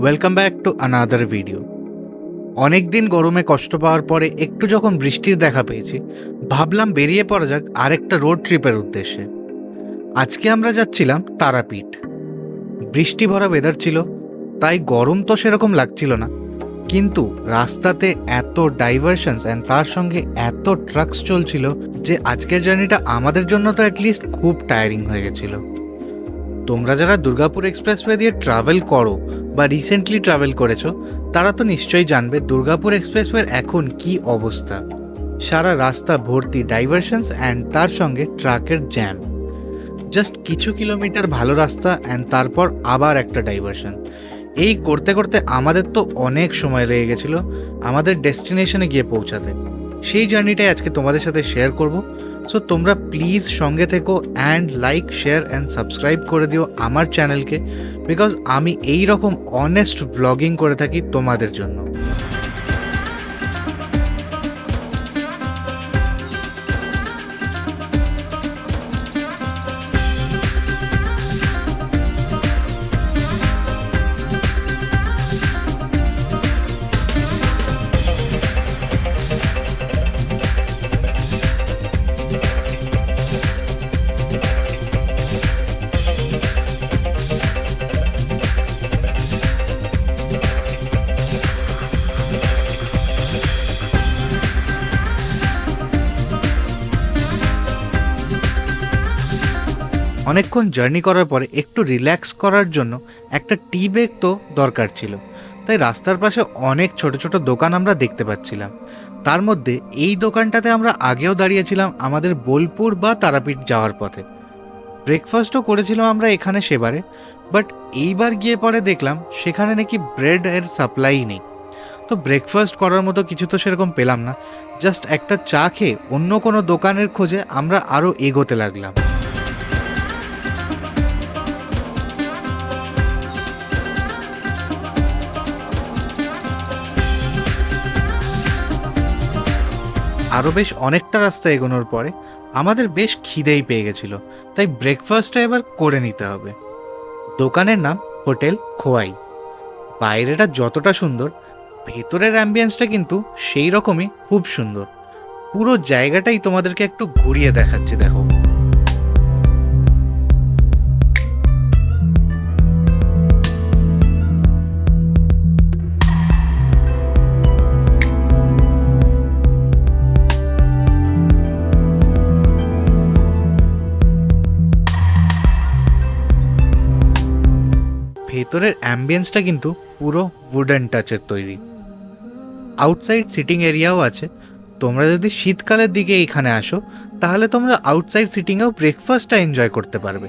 Welcome back to another video. অনেক দিন গরমে কষ্ট পাওয়ার পরে একটু যখন বৃষ্টির দেখা পেয়েছি, ভাবলাম বেরিয়ে পড়া যাক আরেকটা রোড ট্রিপের উদ্দেশ্যে। আজকে আমরা যাচ্ছিলাম তারাপীঠ। বৃষ্টি ভরা ওয়েদার ছিল, তাই গরম তো সেরকম লাগছিল না, কিন্তু রাস্তাতে এত ডাইভারশনস অ্যান্ড তার সঙ্গে এত ট্রাকস চলছিল যে আজকের জার্নিটা আমাদের জন্য তো অ্যাটলিস্ট খুব টায়ারিং হয়ে গেছিল। তোমরা যারা দুর্গাপুর এক্সপ্রেসওয়ে দিয়ে ট্রাভেল করো বা রিসেন্টলি ট্রাভেল করেছো, তারা তো নিশ্চয়ই জানবে দুর্গাপুর এক্সপ্রেসওয়ের এখন কি অবস্থা। সারা রাস্তা ভর্তি ডাইভারশনস অ্যান্ড তার সঙ্গে ট্রাকের জ্যাম। জাস্ট কিছু কিলোমিটার ভালো রাস্তা অ্যান্ড তারপর আবার একটা ডাইভারশন। এই করতে করতে আমাদের তো অনেক সময় লেগে গেছিলো আমাদের ডেস্টিনেশনে গিয়ে পৌঁছাতে। সেই জার্নিটাই আজকে তোমাদের সাথে শেয়ার করব। সো তোমরা প্লিজ সঙ্গে থেকো and like, share and subscribe করে দিও আমার চ্যানেলকে, বিকজ আমি এই রকম অনেস্ট ভ্লগিং করে থাকি তোমাদের জন্য। অনেকক্ষণ জার্নি করার পরে একটু রিল্যাক্স করার জন্য একটা টি ব্রেক তো দরকার ছিল, তাই রাস্তার পাশে অনেক ছোট ছোট দোকান আমরা দেখতে পাচ্ছিলাম। তার মধ্যে এই দোকানটাতে আমরা আগেও দাঁড়িয়েছিলাম আমাদের বোলপুর বা তারাপীঠ যাওয়ার পথে। ব্রেকফাস্টও করেছিলাম আমরা এখানে সেবারে, বাট এইবার গিয়ে পরে দেখলাম সেখানে নাকি ব্রেড এর সাপ্লাই নেই। তো ব্রেকফাস্ট করার মতো কিছু তো সেরকম পেলাম না, জাস্ট একটা চা খেয়ে অন্য কোনো দোকানের খোঁজে আমরা আরও এগোতে লাগলাম। আরও বেশ অনেকটা রাস্তা এগোনোর পরে আমাদের বেশ খিদেই পেয়ে গেছিল, তাই ব্রেকফাস্টটা এবার করে নিতে হবে। দোকানের নাম হোটেল খোয়াই। বাইরেটা যতটা সুন্দর, ভেতরের অ্যাম্বিয়েন্সটা কিন্তু সেই রকমই খুব সুন্দর। পুরো জায়গাটাই তোমাদেরকে একটু ঘুরিয়ে দেখাচ্ছি, দেখো। ভেতরের অ্যাম্বিয়েন্সটা কিন্তু পুরো উডেন টাচের তৈরি। আউটসাইড সিটিং এরিয়াও আছে। তোমরা যদি শীতকালের দিকে এখানে আসো, তাহলে তোমরা আউটসাইড সিটিংয়েও ব্রেকফাস্টটা এনজয় করতে পারবে।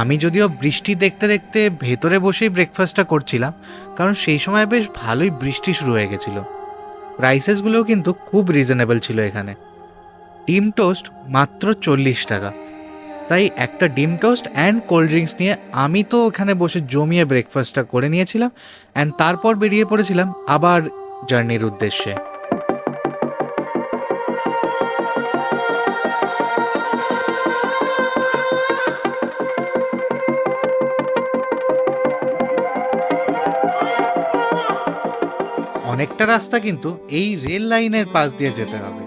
আমি যদিও বৃষ্টি দেখতে দেখতে ভেতরে বসেই ব্রেকফাস্টটা করছিলাম, কারণ সেই সময় বেশ ভালোই বৃষ্টি শুরু হয়ে গেছিল। প্রাইসেসগুলোও কিন্তু খুব রিজনেবল ছিল এখানে। ডিম টোস্ট মাত্র 40 টাকা, তাই একটা ডিম টোস্ট অ্যান্ড কোল্ড ড্রিঙ্কস নিয়ে আমি তো ওখানে বসে জমিয়ে ব্রেকফাস্টটা করে নিয়েছিলাম অ্যান্ড তারপর বেরিয়ে পড়েছিলাম আবার জার্নির উদ্দেশ্যে। অনেকটা রাস্তা কিন্তু এই রেল লাইনের পাশ দিয়ে যেতে হবে,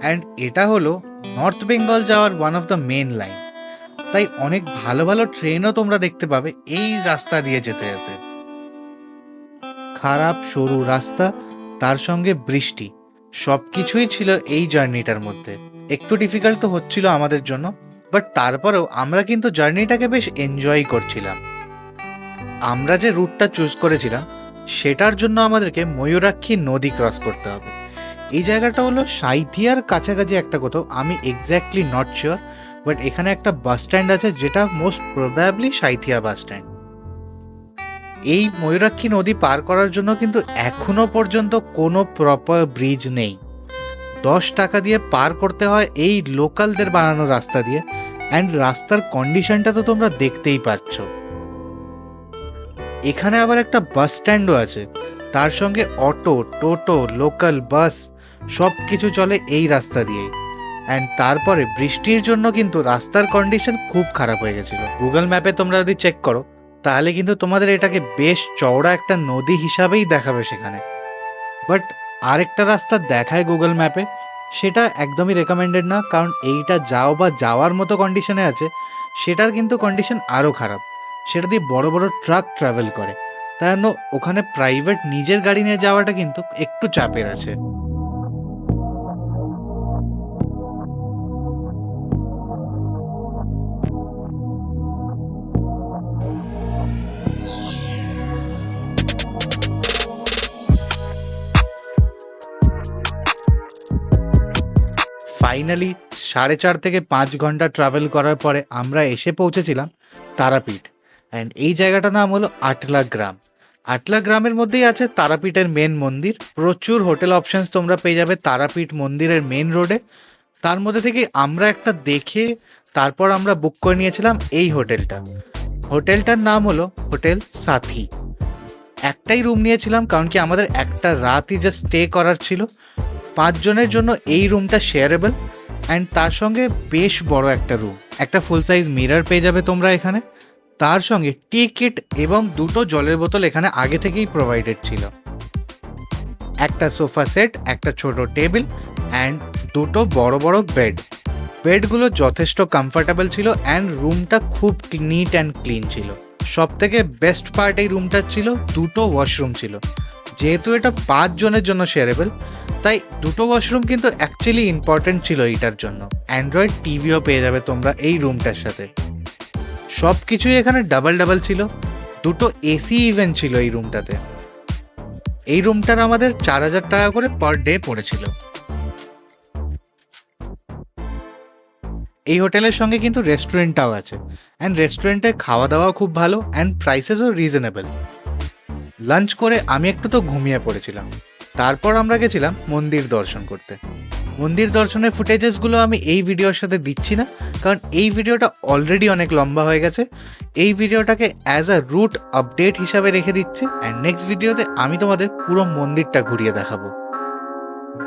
অ্যান্ড এটা হলো নর্থ বেঙ্গল যাওয়ার one of the main line, তাই অনেক ভালো ভালো ট্রেনও তোমরা দেখতে পাবে এই রাস্তা দিয়ে যেতে যেতে। খারাপ সরু রাস্তা, তার সঙ্গে বৃষ্টি, সবকিছুই ছিল এই জার্নিটার মধ্যে। একটু ডিফিকাল্ট তো হচ্ছিল আমাদের জন্য, বাট তারপরেও আমরা কিন্তু জার্নিটাকে বেশ এনজয় করছিলাম। আমরা যে রুটটা চুজ করেছিলাম সেটার জন্য আমাদেরকে ময়ূরাক্ষী নদী ক্রস করতে হবে। এই জায়গাটা হলো সাঁইথিয়ার কাছাকাছি একটা কোথাও, আমি এক্স্যাক্টলি নট শিওর, বাট এখানে একটা বাস স্ট্যান্ড আছে যেটা most probably Sainthia bus stand. এই ময়ূরাক্ষী নদী পার করার জন্য কিন্তু এখনো পর্যন্ত কোনো প্রপার ব্রিজ নেই। 10 টাকা দিয়ে পার করতে হয় এই লোকালদের বানানো রাস্তা দিয়ে, অ্যান্ড রাস্তার কন্ডিশনটা তো তোমরা দেখতেই পাচ্ছ। এখানে আবার একটা বাস স্ট্যান্ডও আছে, তার সঙ্গে অটো, টোটো, লোকাল বাস সব কিছু চলে এই রাস্তা দিয়েই। অ্যান্ড তারপরে বৃষ্টির জন্য কিন্তু রাস্তার কন্ডিশন খুব খারাপ হয়ে গেছিল। গুগল ম্যাপে তোমরা যদি চেক করো তাহলে কিন্তু তোমাদের এটাকে বেশ চওড়া একটা নদী হিসাবেই দেখাবে সেখানে। বাট আরেকটা রাস্তা দেখায় গুগল ম্যাপে, সেটা একদমই রেকমেন্ডেড না, কারণ এইটা যাও বা যাওয়ার মতো কন্ডিশনে আছে, সেটার কিন্তু কন্ডিশন আরও খারাপ। সেটা দিয়ে বড় বড় ট্রাক ট্রাভেল করে, তাই জন্য ওখানে প্রাইভেট নিজের গাড়ি নিয়ে যাওয়াটা কিন্তু একটু চাপের আছে। ফাইনালি 4.5 থেকে 5 ঘন্টা ট্রাভেল করার পরে আমরা এসে পৌঁছেছিলাম তারাপীঠ। অ্যান্ড এই জায়গাটার নাম হলো আটলা গ্রাম। আটলা গ্রামের মধ্যেই আছে তারাপীঠের মেন মন্দির। প্রচুর হোটেল অপশনস তোমরা পেয়ে যাবে তারাপীঠ মন্দিরের মেন রোডে। তার মধ্যে থেকে আমরা একটা দেখে তারপর আমরা বুক করে নিয়েছিলাম এই হোটেলটা। হোটেলটার নাম হলো হোটেল সাথী। একটাই রুম নিয়েছিলাম, কারণ কি আমাদের একটা রাতই জাস্ট স্টে করার ছিল। 5 জনের জন্য এই রুমটা শেয়ারেবল, অ্যান্ড তার সঙ্গে বেশ বড় একটা রুম। একটা ফুল সাইজ মিরর পেয়ে যাবে তোমরা এখানে, তার সঙ্গে টি কিট এবং 2টো জলের বোতল এখানে আগে থেকেই প্রোভাইডেড ছিল। একটা সোফা সেট, একটা ছোট টেবিল অ্যান্ড 2টো বড় বড় বেড। বেডগুলো যথেষ্ট কমফর্টেবল ছিল অ্যান্ড রুমটা খুব নিট অ্যান্ড ক্লিন ছিল। সব থেকে বেস্ট পার্ট এই রুমটার ছিল 2টো ওয়াশরুম ছিল। যেহেতু এটা 5 জনের জন্য শেয়ারেবল, তাই 2টো ওয়াশরুম কিন্তু অ্যাকচুয়ালি ইম্পর্টেন্ট ছিল এইটার জন্য। অ্যান্ড্রয়েড টিভিও পেয়ে যাবে তোমরা এই রুমটার সাথে। সব কিছুই এখানে ডাবল ডাবল ছিল। 2টো এসি ইভেন্ট ছিল এই রুমটাতে। এই রুমটার আমাদের 4,000 টাকা করে পার ডে পড়েছিল। এই হোটেলের সঙ্গে কিন্তু রেস্টুরেন্টটাও আছে, অ্যান্ড রেস্টুরেন্টে খাওয়া দাওয়া খুব ভালো অ্যান্ড প্রাইসেসও রিজনেবল। লাঞ্চ করে আমি একটু তো ঘুমিয়ে পড়েছিলাম। তারপর আমরা গেছিলাম মন্দির দর্শন করতে। মন্দির দর্শনের ফুটেজেসগুলো আমি এই ভিডিওর সাথে দিচ্ছি না, কারণ এই ভিডিওটা অলরেডি অনেক লম্বা হয়ে গেছে। এই ভিডিওটাকে অ্যাজ আ রুট আপডেট হিসাবে রেখে দিচ্ছি, অ্যান্ড নেক্সট ভিডিওতে আমি তোমাদের পুরো মন্দিরটা ঘুরিয়ে দেখাবো।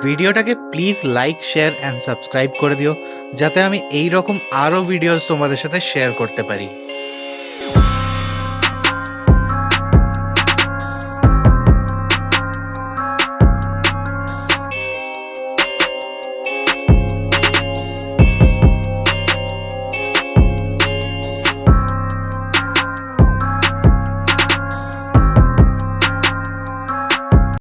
ভিডিওটাকে please like, share and subscribe করে দিও, যাতে আমি এই রকম আরও ভিডিওস তোমাদের সাথে শেয়ার করতে পারি।